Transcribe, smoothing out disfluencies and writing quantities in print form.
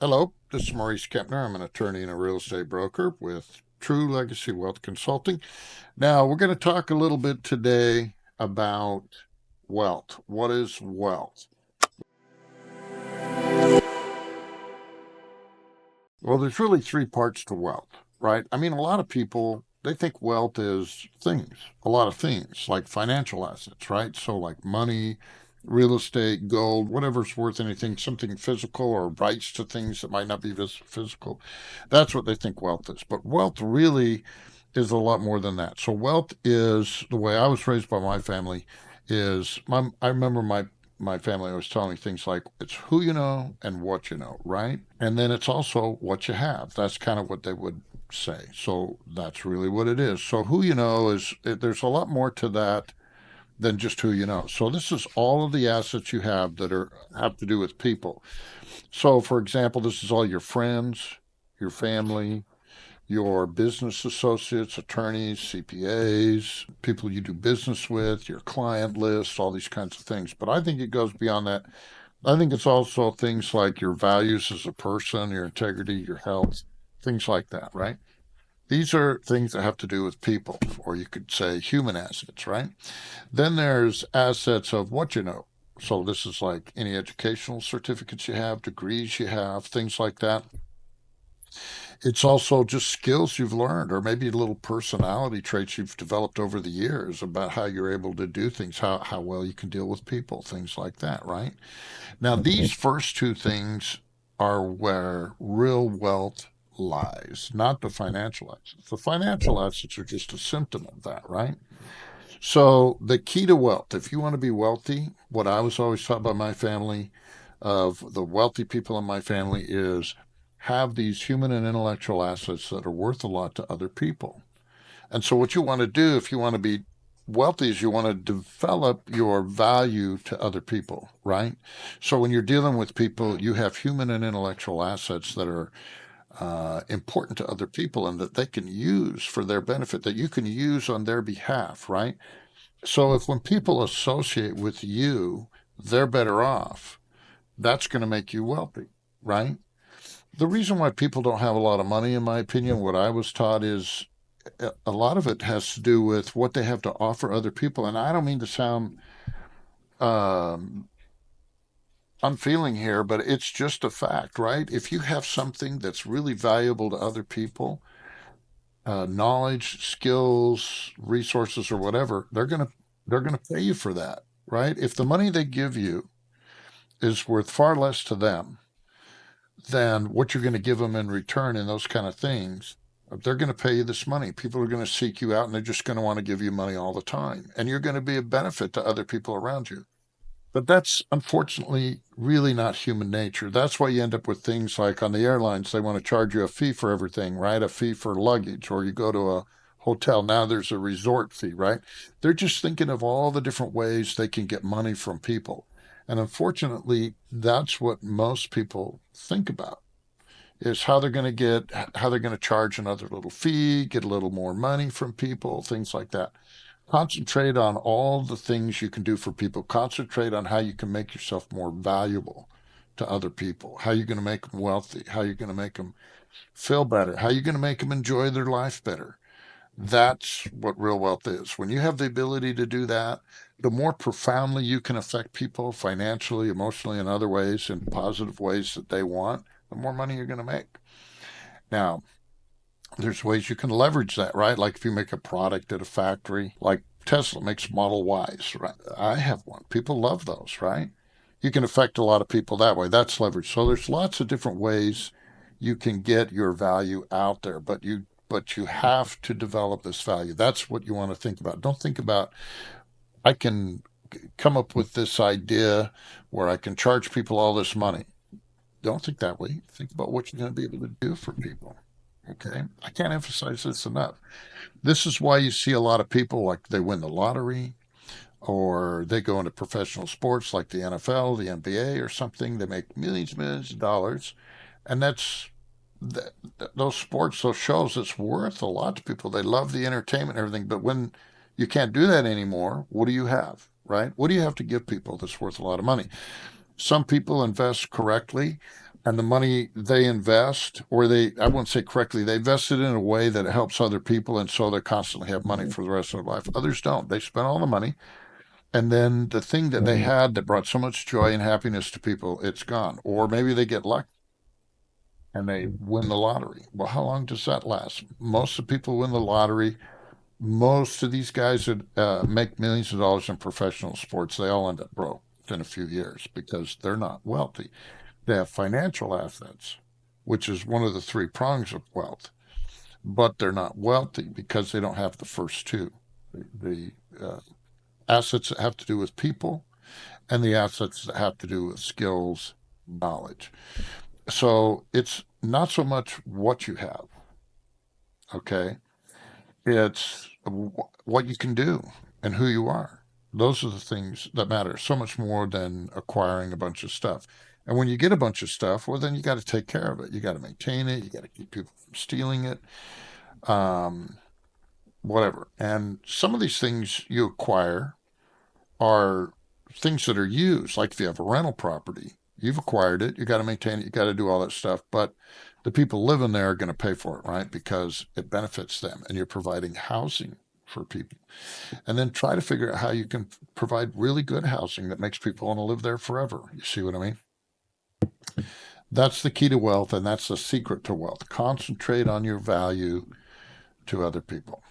Hello, this is Maurice Kempner. I'm an attorney and a real estate broker with True Legacy Wealth Consulting. Now, we're going to talk a little bit today about wealth. What is wealth? Well, there's really three parts to wealth, right? I mean, a lot of people, they think wealth is things, a lot of things like financial assets, right? So, like money, real estate, gold, whatever's worth anything, something physical or rights to things that might not be physical. That's what they think wealth is. But wealth really is a lot more than that. So, wealth is the way I was raised by my family is I remember my family always telling me things like it's who you know and what you know, right? And then it's also what you have. That's kind of what they would say. So that's really what it is. So who you know there's a lot more to that than just who you know. So this is all of the assets you have that are have to do with people. So for example, this is all your friends, your family, your business associates, attorneys, CPAs, people you do business with, your client list, all these kinds of things. But I think it goes beyond that. I think it's also things like your values as a person, your integrity, your health, things like that, right? These are things that have to do with people, or you could say human assets, right? Then there's assets of what you know. So this is like any educational certificates you have, degrees you have, things like that. It's also just skills you've learned, or maybe little personality traits you've developed over the years about how you're able to do things, how well you can deal with people, things like that, right? Now, these first two things are where real wealth lies, not the financial assets. The financial assets are just a symptom of that, right? So, the key to wealth, if you want to be wealthy, what I was always taught by my family, of the wealthy people in my family, is have these human and intellectual assets that are worth a lot to other people. And so, what you want to do if you want to be wealthy is you want to develop your value to other people, right? So, when you're dealing with people, you have human and intellectual assets that are important to other people and that they can use for their benefit, that you can use on their behalf, right? So, if when people associate with you, they're better off, that's going to make you wealthy, right? The reason why people don't have a lot of money, in my opinion, what I was taught is a lot of it has to do with what they have to offer other people. And I don't mean to sound um, unfeeling here, but it's just a fact, right? If you have something that's really valuable to other people, knowledge, skills, resources, or whatever, they're gonna pay you for that, right? If the money they give you is worth far less to them than what you're going to give them in return and those kind of things, they're going to pay you this money. People are going to seek you out and they're just going to want to give you money all the time. And you're going to be a benefit to other people around you. But that's unfortunately really not human nature. That's why you end up with things like on the airlines, they want to charge you a fee for everything, right? A fee for luggage, or you go to a hotel. Now there's a resort fee, right? They're just thinking of all the different ways they can get money from people. And unfortunately, that's what most people think about is how they're going to charge another little fee, get a little more money from people, things like that. Concentrate on all the things you can do for people. Concentrate on how you can make yourself more valuable to other people, how you're going to make them wealthy, how you're going to make them feel better, how you're going to make them enjoy their life better. That's what real wealth is. When you have the ability to do that, the more profoundly you can affect people financially, emotionally, and other ways, in positive ways that they want, the more money you're going to make. Now, there's ways you can leverage that, right? Like if you make a product at a factory, like Tesla makes Model Ys, right? I have one. People love those, right? You can affect a lot of people that way. That's leverage. So there's lots of different ways you can get your value out there, but you have to develop this value. That's what you want to think about. Don't think about I can come up with this idea where I can charge people all this money. Don't think that way. Think about what you're going to be able to do for people. Okay. I can't emphasize this enough. This is why you see a lot of people like they win the lottery or they go into professional sports like the NFL, the NBA, or something. They make millions of dollars. And th- those sports, those shows, it's worth a lot to people. They love the entertainment and everything. But when you can't do that anymore, what do you have, right? What do you have to give people that's worth a lot of money? Some people invest correctly. And the money they invest, or I wouldn't say correctly, they invest it in a way that it helps other people. And so they constantly have money for the rest of their life. Others don't. They spend all the money. And then the thing that they had that brought so much joy and happiness to people, it's gone. Or maybe they get lucky and they win the lottery. Well, how long does that last? Most of the people win the lottery. Most of these guys that make millions of dollars in professional sports, they all end up broke in a few years because they're not wealthy. They have financial assets, which is one of the three prongs of wealth, but they're not wealthy because they don't have the first two. The assets that have to do with people and the assets that have to do with skills, knowledge. So it's not so much what you have, okay? It's what you can do and who you are. Those are the things that matter so much more than acquiring a bunch of stuff. And when you get a bunch of stuff, well, then you got to take care of it. You got to maintain it. You got to keep people from stealing it, um, whatever. And some of these things you acquire are things that are used. Like if you have a rental property, you've acquired it, you got to maintain it, you got to do all that stuff. But the people living there are going to pay for it, right? Because it benefits them and you're providing housing for people. And then try to figure out how you can provide really good housing that makes people want to live there forever. You see what I mean? That's the key to wealth, and that's the secret to wealth. Concentrate on your value to other people.